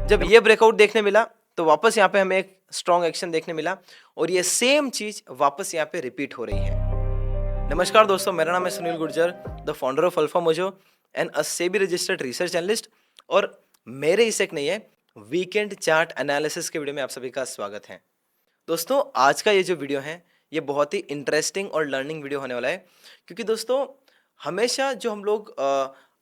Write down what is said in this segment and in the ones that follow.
जब ये ब्रेकआउट देखने मिला तो वापस यहाँ पे हमें एक स्ट्रॉन्ग एक्शन देखने मिला और ये सेम चीज वापस यहाँ पे रिपीट हो रही है। नमस्कार दोस्तों, मेरा नाम है Sunil Gurjar, the founder of alpha mojo and a SEBI registered research analyst. और मेरे इस एक नहीं है वीकेंड चार्ट एनालिसिस के वीडियो में आप सभी का स्वागत है। दोस्तों, आज का ये जो वीडियो है ये बहुत ही इंटरेस्टिंग और लर्निंग वीडियो होने वाला है, क्योंकि दोस्तों हमेशा जो हम लोग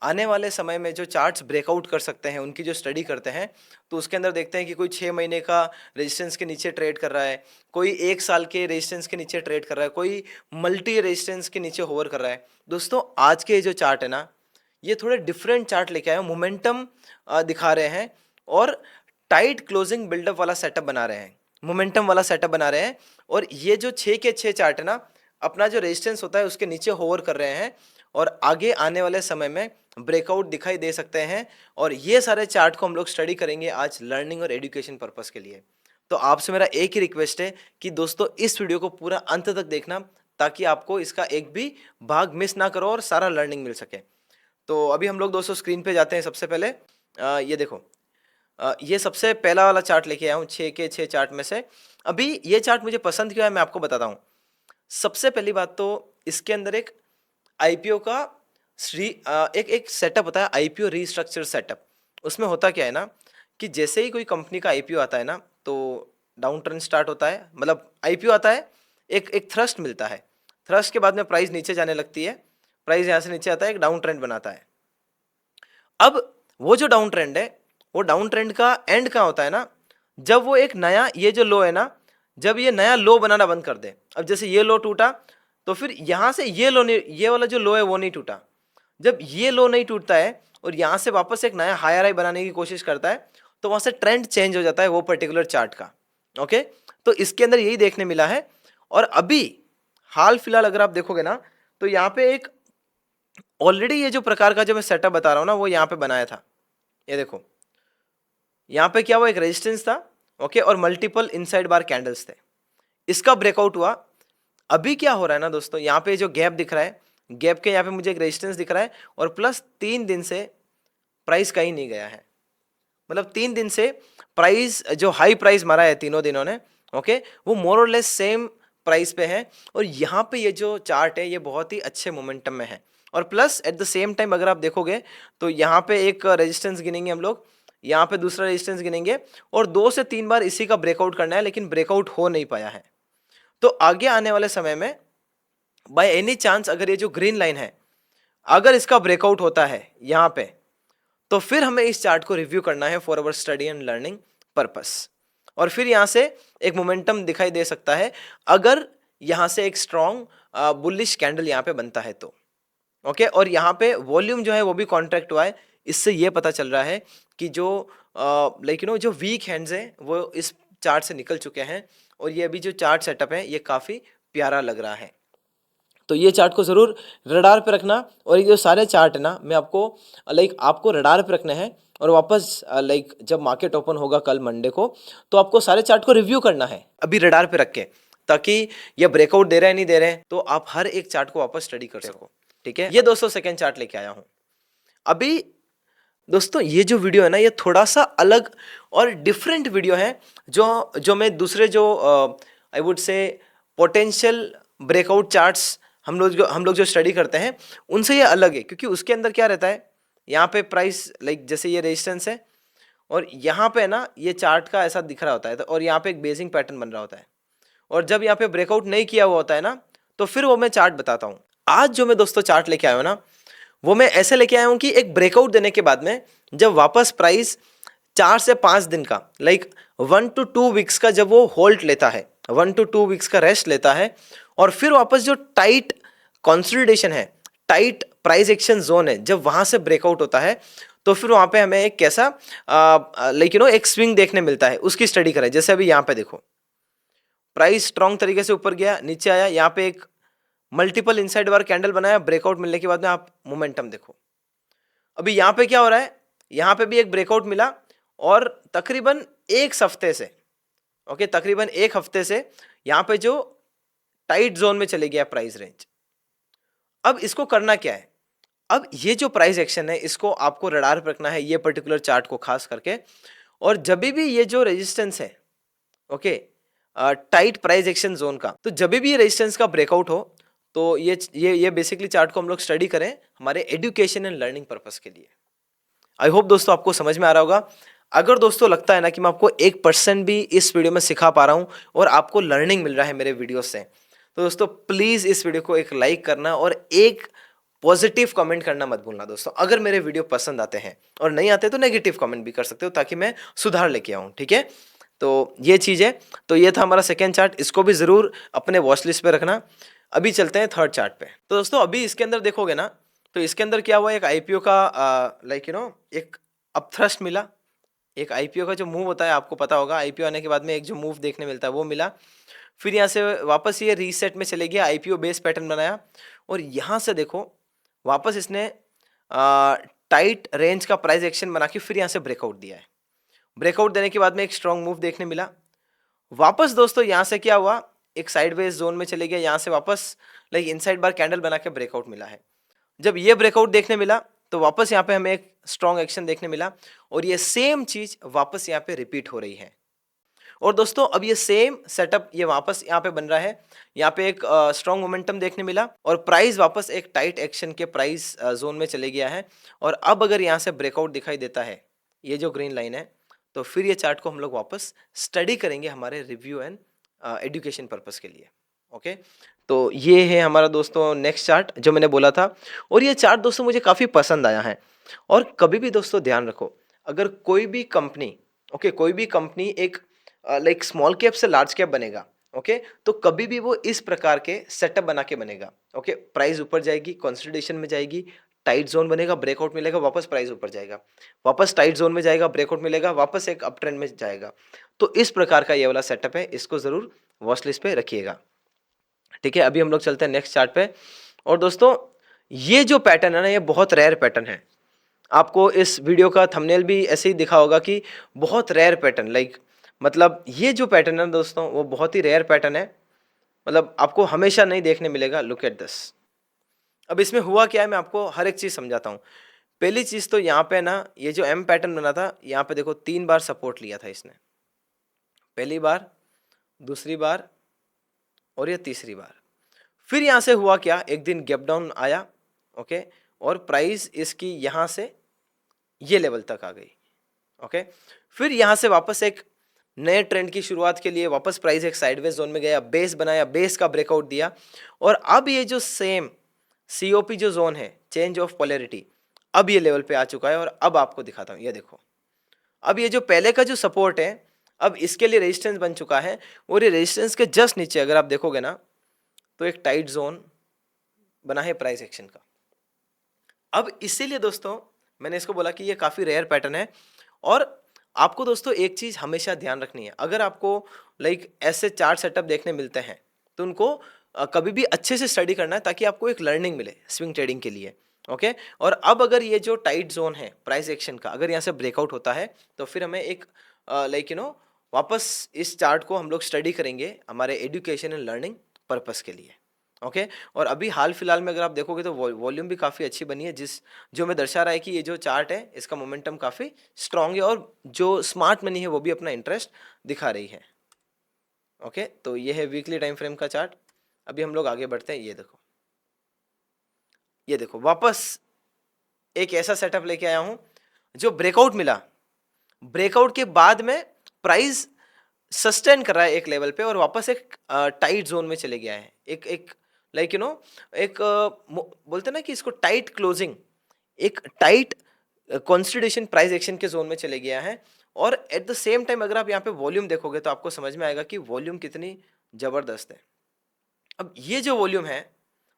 आने वाले समय में जो चार्ट्स ब्रेकआउट कर सकते हैं उनकी जो स्टडी करते हैं तो उसके अंदर देखते हैं कि कोई 6 महीने का रेजिस्टेंस के नीचे ट्रेड कर रहा है, कोई 1 साल के रेजिस्टेंस के नीचे ट्रेड कर रहा है, कोई मल्टी रेजिस्टेंस के नीचे होवर कर रहा है। दोस्तों, आज के जो चार्ट है ना, ये थोड़े डिफरेंट चार्ट लेके आए हैं, मोमेंटम दिखा रहे हैं और टाइट क्लोजिंग बिल्डअप वाला सेटअप बना रहे हैं, मोमेंटम वाला सेटअप बना रहे हैं। और ये जो 6 के 6 चार्ट है ना, अपना जो रेजिस्टेंस होता है उसके नीचे होवर कर रहे हैं और आगे आने वाले समय में ब्रेकआउट दिखाई दे सकते हैं। और ये सारे चार्ट को हम लोग स्टडी करेंगे आज लर्निंग और एजुकेशन पर्पस के लिए। तो आपसे मेरा एक ही रिक्वेस्ट है कि दोस्तों इस वीडियो को पूरा अंत तक देखना, ताकि आपको इसका एक भी भाग मिस ना करो और सारा लर्निंग मिल सके। तो अभी हम लोग दोस्तों स्क्रीन पे जाते हैं। सबसे पहले ये देखो, ये सबसे पहला वाला चार्ट लेके आया हूँ 6 के 6 चार्ट में से। अभी ये चार्ट मुझे पसंद क्यों है मैं आपको बताता हूँ। सबसे पहली बात तो इसके अंदर एक आईपीओ का एक सेटअप होता है, आईपीओ रीस्ट्रक्चर सेटअप। उसमें होता क्या है ना कि जैसे ही कोई कंपनी का आईपीओ आता है ना तो डाउन ट्रेंड स्टार्ट होता है। मतलब आईपीओ आता है, एक एक थ्रस्ट मिलता है, थ्रस्ट के बाद में प्राइस नीचे जाने लगती है, प्राइस यहाँ से नीचे आता है, एक डाउन ट्रेंड बनाता है। अब वो जो डाउन ट्रेंड है, वो डाउन ट्रेंड का एंड कहाँ होता है ना, जब वो एक नया ये जो लो है ना, जब ये नया लो बनाना बंद कर दे। अब जैसे ये लो टूटा तो फिर यहाँ से ये लो नहीं, ये वाला जो लो है वो नहीं टूटा। जब ये लो नहीं टूटता है और यहाँ से वापस एक नया हायर हाई बनाने की कोशिश करता है तो वहाँ से ट्रेंड चेंज हो जाता है वो पर्टिकुलर चार्ट का। ओके, तो इसके अंदर यही देखने मिला है। और अभी हाल फिलहाल अगर आप देखोगे ना तो यहाँ पे एक ऑलरेडी ये जो प्रकार का जो मैं सेटअप बता रहा हूँ ना वो यहाँ पे बनाया था। ये देखो, यहाँ पे क्या हुआ, एक रेजिस्टेंस था, ओके, और मल्टीपल इनसाइड बार कैंडल्स थे। इसका ब्रेकआउट हुआ। अभी क्या हो रहा है ना दोस्तों, यहाँ पे जो गैप दिख रहा है, गैप के यहाँ पे मुझे एक रेजिस्टेंस दिख रहा है और प्लस 3 दिन से प्राइस कहीं नहीं गया है। मतलब 3 दिन से प्राइस जो हाई प्राइस मारा है तीनों दिनों ने, ओके, वो मोर और लेस सेम प्राइस पे है। और यहाँ पे ये जो चार्ट है ये बहुत ही अच्छे मोमेंटम में है। और plus at the same time अगर आप देखोगे तो यहाँ पे एक रेजिस्टेंस गिनेंगे हम लोग, यहाँ पे दूसरा रेजिस्टेंस गिनेंगे और 2 से 3 बार इसी का ब्रेकआउट करना है, लेकिन ब्रेकआउट हो नहीं पाया है। तो आगे आने वाले समय में बाय एनी चांस अगर ये जो ग्रीन लाइन है अगर इसका ब्रेकआउट होता है यहाँ पे, तो फिर हमें इस चार्ट को रिव्यू करना है for our study and learning purpose. और फिर यहाँ से एक मोमेंटम दिखाई दे सकता है अगर यहाँ से एक स्ट्रॉन्ग बुलिश कैंडल यहाँ पे बनता है तो। ओके, और यहाँ पे वॉल्यूम जो है वो भी कॉन्ट्रैक्ट हुआ है। इससे ये पता चल रहा है कि जो जो वीक हैंड्स हैं वो इस चार्ट से निकल चुके हैं और ये अभी जो चार्ट सेटअप है ये काफ़ी प्यारा लग रहा है। तो ये चार्ट को ज़रूर रडार पे रखना। और ये जो सारे चार्ट है ना मैं आपको रडार पे रखने हैं और वापस जब मार्केट ओपन होगा कल मंडे को तो आपको सारे चार्ट को रिव्यू करना है अभी रडार पे रख के, ताकि ये ब्रेकआउट दे रहे हैं नहीं दे रहे हैं तो आप हर एक चार्ट को वापस स्टडी कर सको। ठीक है, ये दोस्तों सेकेंड चार्ट लेके आया हूँ। अभी दोस्तों ये जो वीडियो है ना ये थोड़ा सा अलग और डिफरेंट वीडियो है जो मैं दूसरे जो I would say potential breakout charts हम लोग जो स्टडी करते हैं उनसे ये अलग है, क्योंकि उसके अंदर क्या रहता है, यहाँ पे प्राइस जैसे ये रेजिस्टेंस है और यहाँ पे ना ये चार्ट का ऐसा दिख रहा होता है और यहाँ पे एक बेसिंग पैटर्न बन रहा होता है। और जब यहाँ पे ब्रेकआउट नहीं किया हुआ होता है ना तो फिर वो मैं चार्ट बताता हूँ। आज जो मैं दोस्तों चार्ट लेके आया हूँ ना वो मैं ऐसे लेके आया हूँ कि एक ब्रेकआउट देने के बाद में जब वापस प्राइस 4 से 5 दिन का 1 to 2 वीक्स का जब वो होल्ड लेता है, 1 to 2 वीक्स का रेस्ट लेता है और फिर वापस जो टाइट कंसोलिडेशन है, टाइट प्राइस एक्शन जोन है, जब वहां से ब्रेकआउट होता है तो फिर वहां पे हमें एक कैसा एक स्विंग देखने मिलता है, उसकी स्टडी करें। जैसे अभी यहाँ पे देखो प्राइस स्ट्रॉन्ग तरीके से ऊपर गया, नीचे आया, यहाँ पे एक मल्टीपल इनसाइड बार कैंडल बनाया, ब्रेकआउट मिलने के बाद में आप मोमेंटम देखो। अभी यहाँ पे क्या हो रहा है, यहाँ पे भी एक ब्रेकआउट मिला और तकरीबन एक हफ्ते से तकरीबन एक हफ्ते से यहाँ पे जो टाइट जोन में चले गया प्राइस रेंज। अब इसको करना क्या है, अब ये जो प्राइस एक्शन है इसको आपको रडार पर रखना है, ये पर्टिकुलर चार्ट को खास करके। और जब भी ये जो रेजिस्टेंस है, okay, tight price action zone का, तो जब भी ये रेजिस्टेंस का ब्रेकआउट हो तो ये बेसिकली चार्ट को हम लोग स्टडी करें हमारे एजुकेशन एंड लर्निंग पर्पस के लिए। आई होप दोस्तों आपको समझ में आ रहा होगा। अगर दोस्तों लगता है ना कि मैं आपको 1% भी इस वीडियो में सिखा पा रहा हूं और आपको लर्निंग मिल रहा है मेरे वीडियो से, तो दोस्तों प्लीज इस वीडियो को एक लाइक करना और एक पॉजिटिव कमेंट करना मत भूलना दोस्तों। अगर मेरे वीडियो पसंद आते हैं, और नहीं आते तो नेगेटिव कमेंट भी कर सकते हो ताकि मैं सुधार लेके आऊं, ठीक है। तो ये चीज है। तो ये था हमारा सेकेंड चार्ट, इसको भी जरूर अपने वॉच लिस्ट पे रखना। अभी चलते हैं थर्ड चार्ट पे। तो दोस्तों अभी इसके अंदर देखोगे ना, तो इसके अंदर क्या हुआ, एक आईपीओ का एक अपथ्रस्ट मिला। एक आईपीओ का जो मूव होता है आपको पता होगा, आईपीओ आने के बाद में एक जो मूव देखने मिलता है वो मिला। फिर यहाँ से वापस ये रीसेट में चले गया, आईपीओ बेस पैटर्न बनाया और यहाँ से देखो वापस इसने टाइट रेंज का प्राइस एक्शन बना के फिर यहाँ से ब्रेकआउट दिया है। ब्रेकआउट देने के बाद में एक स्ट्रॉन्ग मूव देखने मिला। वापस दोस्तों यहाँ से क्या हुआ, एक साइडवेज जोन में चले गया, यहाँ से वापस इनसाइड बार कैंडल बना के ब्रेकआउट मिला है। जब ये ब्रेकआउट देखने मिला तो वापस यहाँ पे हमें एक स्ट्रॉन्ग एक्शन देखने मिला और ये सेम चीज वापस यहाँ पे रिपीट हो रही है। और दोस्तों अब ये सेम सेटअप ये वापस यहाँ पे बन रहा है। यहाँ पे एक स्ट्रॉन्ग मोमेंटम देखने मिला और प्राइस वापस एक टाइट एक्शन के प्राइस जोन में चले गया है। और अब अगर यहाँ से ब्रेकआउट दिखाई देता है, ये जो ग्रीन लाइन है, तो फिर ये चार्ट को हम लोग वापस स्टडी करेंगे हमारे रिव्यू एंड एजुकेशन पर्पस के लिए। ओके, तो ये है हमारा दोस्तों नेक्स्ट चार्ट जो मैंने बोला था। और ये चार्ट दोस्तों मुझे काफ़ी पसंद आया है। और कभी भी दोस्तों ध्यान रखो, अगर कोई भी कंपनी, ओके, कोई भी कंपनी एक स्मॉल कैप से लार्ज कैप बनेगा, ओके, तो कभी भी वो इस प्रकार के सेटअप बना के बनेगा। ओके, प्राइस ऊपर जाएगी, कंसोलिडेशन में जाएगी, टाइट जोन बनेगा, ब्रेकआउट मिलेगा, वापस प्राइस ऊपर जाएगा, वापस टाइट जोन में जाएगा, ब्रेकआउट मिलेगा, वापस एक अप ट्रेंड में जाएगा। तो इस प्रकार का ये वाला सेटअप है, इसको जरूर वॉच लिस्ट पे रखिएगा, ठीक है। अभी हम लोग चलते हैं नेक्स्ट चार्ट पे। और दोस्तों ये जो पैटर्न है ना, ये बहुत रेयर पैटर्न है। आपको इस वीडियो का थंबनेल भी ऐसे ही दिखा होगा कि बहुत रेयर पैटर्न, मतलब ये जो पैटर्न है दोस्तों वो बहुत ही रेयर पैटर्न है, मतलब आपको हमेशा नहीं देखने मिलेगा। Look at this. अब इसमें हुआ क्या है, मैं आपको हर एक चीज समझाता हूँ। पहली चीज तो यहाँ पे ना, ये जो एम पैटर्न बना था, यहाँ पे देखो 3 बार सपोर्ट लिया था इसने, पहली बार, दूसरी बार और ये तीसरी बार। फिर यहाँ से हुआ क्या, एक दिन गैप डाउन आया, ओके, और प्राइस इसकी यहाँ से ये लेवल तक आ गई, ओके। फिर यहाँ से वापस एक नए ट्रेंड की शुरुआत के लिए वापस प्राइस एक साइडवेज जोन में गया, बेस बनाया, बेस का ब्रेकआउट दिया। और अब ये जो सेम सीओपी जो जोन है, चेंज ऑफ पोलैरिटी, अब ये लेवल पे आ चुका है। और अब आपको दिखाता हूँ, ये देखो, अब ये जो पहले का जो सपोर्ट है, अब इसके लिए रेजिस्टेंस बन चुका है। और ये रेजिस्टेंस के जस्ट नीचे अगर आप देखोगे ना, तो एक टाइट जोन बना है प्राइस एक्शन का। अब इसीलिए दोस्तों मैंने इसको बोला कि ये काफ़ी रेयर पैटर्न है। और आपको दोस्तों एक चीज़ हमेशा ध्यान रखनी है, अगर आपको ऐसे चार्ट सेटअप देखने मिलते हैं तो उनको कभी भी अच्छे से स्टडी करना है ताकि आपको एक लर्निंग मिले स्विंग ट्रेडिंग के लिए, ओके। और अब अगर ये जो टाइट जोन है प्राइस एक्शन का, अगर यहाँ से ब्रेकआउट होता है तो फिर हमें एक वापस इस चार्ट को हम लोग स्टडी करेंगे हमारे एजुकेशन एंड लर्निंग पर्पस के लिए, ओके। और अभी हाल फिलहाल में अगर आप देखोगे तो वॉल्यूम भी काफ़ी अच्छी बनी है, जो मैं दर्शा रहा है कि ये जो चार्ट है इसका मोमेंटम काफ़ी स्ट्रांग है और जो स्मार्ट मनी है वो भी अपना इंटरेस्ट दिखा रही है, ओके। तो ये है वीकली टाइम फ्रेम का चार्ट। अभी हम लोग आगे बढ़ते हैं। ये देखो वापस एक ऐसा सेटअप लेके आया हूं जो ब्रेकआउट मिला, ब्रेकआउट के बाद में प्राइस सस्टेन कर रहा है एक लेवल पे और वापस एक टाइट जोन में चले गया है। एक बोलते ना कि इसको टाइट क्लोजिंग, एक टाइट कंसोलिडेशन प्राइस एक्शन के जोन में चले गया है। और एट द सेम टाइम अगर आप यहाँ पे वॉल्यूम देखोगे तो आपको समझ में आएगा कि वॉल्यूम कितनी जबरदस्त है। अब ये जो वॉल्यूम है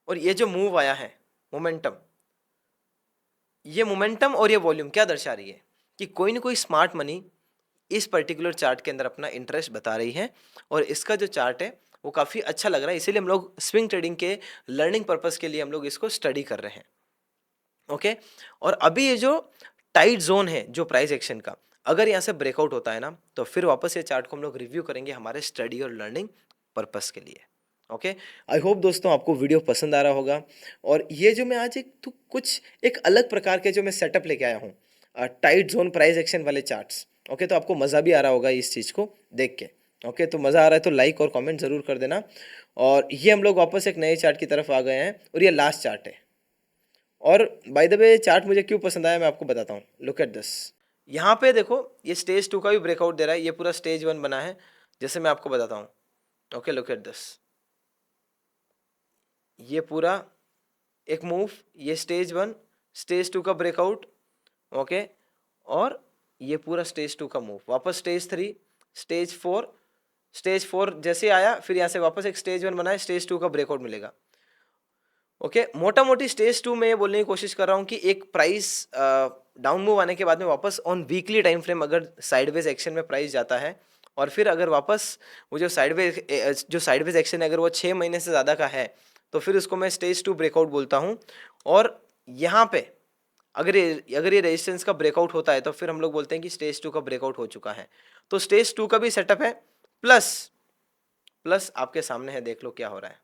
और ये जो मूव आया है मोमेंटम, ये मोमेंटम और ये वॉल्यूम क्या दर्शा रही है कि कोई ना कोई स्मार्ट मनी इस पर्टिकुलर चार्ट के अंदर अपना इंटरेस्ट बता रही है। और इसका जो चार्ट है वो काफ़ी अच्छा लग रहा है, इसीलिए हम लोग स्विंग ट्रेडिंग के लर्निंग पर्पस के लिए हम लोग इसको स्टडी कर रहे हैं, ओके। और अभी ये जो टाइट जोन है जो प्राइस एक्शन का, अगर यहाँ से ब्रेकआउट होता है ना तो फिर वापस ये चार्ट को हम लोग रिव्यू करेंगे हमारे स्टडी और लर्निंग पर्पस के लिए, ओके। आई होप दोस्तों आपको वीडियो पसंद आ रहा होगा। और ये जो मैं आज एक अलग प्रकार के जो मैं सेटअप लेके आया हूँ, टाइट जोन प्राइस एक्शन वाले चार्ट्स, ओके, तो आपको मज़ा भी आ रहा होगा इस चीज़ को देख के। ओके, तो मज़ा आ रहा है तो लाइक और कमेंट ज़रूर कर देना। और ये हम लोग वापस एक नए चार्ट की तरफ आ गए हैं और ये लास्ट चार्ट है। और बाय द वे चार्ट मुझे क्यों पसंद आया मैं आपको बताता हूँ। Look at this. यहाँ पे देखो ये स्टेज 2 का भी ब्रेकआउट दे रहा है, ये पूरा स्टेज 1 बना है जैसे मैं आपको बताता हूँ। ओके, लुक एट दिस, ये पूरा एक मूव, ये स्टेज 1, स्टेज 2 का ब्रेकआउट। ओके, और ये पूरा स्टेज 2 का मूव, वापस स्टेज 3, स्टेज 4, स्टेज 4 जैसे आया फिर यहाँ से वापस एक स्टेज 1 बनाए, स्टेज 2 का ब्रेकआउट मिलेगा। ओके, मोटा मोटी स्टेज 2 में ये बोलने की कोशिश कर रहा हूँ कि एक प्राइस डाउन मूव आने के बाद में वापस ऑन वीकली टाइम फ्रेम अगर साइडवेज एक्शन में प्राइस जाता है और फिर अगर वापस वो जो साइडवेज एक्शन है अगर वो 6 महीने से ज़्यादा का है तो फिर उसको मैं स्टेज 2 ब्रेकआउट बोलता हूँ। और यहाँ पे अगर ये रेजिस्टेंस का ब्रेकआउट होता है तो फिर हम लोग बोलते हैं कि स्टेज 2 का ब्रेकआउट हो चुका है। तो स्टेज 2 का भी सेटअप है, प्लस प्लस आपके सामने है, देख लो क्या हो रहा है।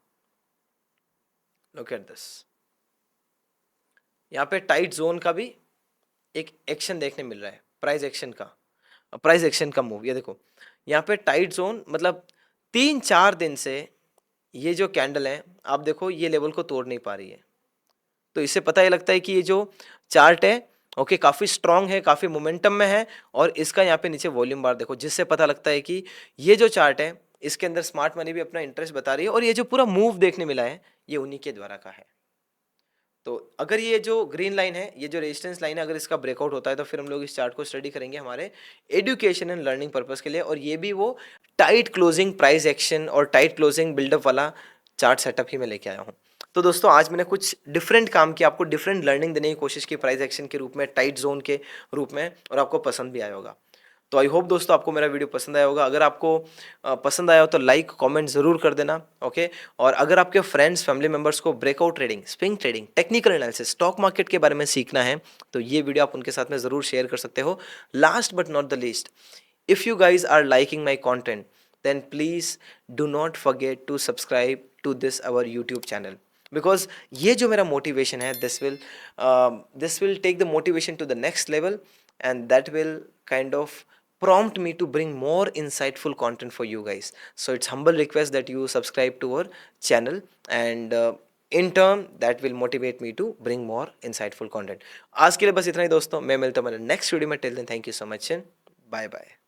लुक एट दिस, यहाँ पे टाइट जोन का भी एक एक्शन देखने मिल रहा है, प्राइस एक्शन का मूव। ये देखो यहाँ पे टाइट जोन, मतलब 3-4 दिन से ये जो कैंडल है आप देखो ये लेवल को तोड़ नहीं पा रही है। तो इससे पता ये लगता है कि ये जो चार्ट है ओके काफ़ी स्ट्रांग है, काफ़ी मोमेंटम में है। और इसका यहाँ पे नीचे वॉल्यूम बार देखो, जिससे पता लगता है कि ये जो चार्ट है इसके अंदर स्मार्ट मनी भी अपना इंटरेस्ट बता रही है और ये जो पूरा मूव देखने मिला है ये उन्हीं के द्वारा का है। तो अगर ये जो ग्रीन लाइन है, ये जो रेजिस्टेंस लाइन है, अगर इसका ब्रेकआउट होता है तो फिर हम लोग इस चार्ट को स्टडी करेंगे हमारे एजुकेशन एंड लर्निंग पर्पस के लिए। और ये भी वो टाइट क्लोजिंग प्राइस एक्शन और टाइट क्लोजिंग बिल्डअप वाला चार्ट सेटअप ही मैं लेके आया हूँ। तो दोस्तों आज मैंने कुछ डिफरेंट काम किया, आपको डिफरेंट लर्निंग देने की कोशिश की प्राइस एक्शन के रूप में, टाइट जोन के रूप में, और आपको पसंद भी आया होगा। तो आई होप दोस्तों आपको मेरा वीडियो पसंद आया होगा। अगर आपको पसंद आया हो तो लाइक कमेंट ज़रूर कर देना। ओके, और अगर आपके फ्रेंड्स फैमिली मेंबर्स को breakout trading, swing trading, technical analysis, stock market के बारे में सीखना है तो ये वीडियो आप उनके साथ में ज़रूर शेयर कर सकते हो। Last but not the least, if you guys are liking my content then please do not forget to subscribe to this our YouTube channel, because ये जो मेरा motivation है this will take the motivation to the next level, and that will kind of prompt me to bring more insightful content for you guys. So it's humble request that you subscribe to our channel, and in turn that will motivate me to bring more insightful content. आज के लिए बस इतना ही दोस्तों, मैं मिलता हूँ मेरे नेक्स्ट वीडियो में। Till then thank you so much and bye bye.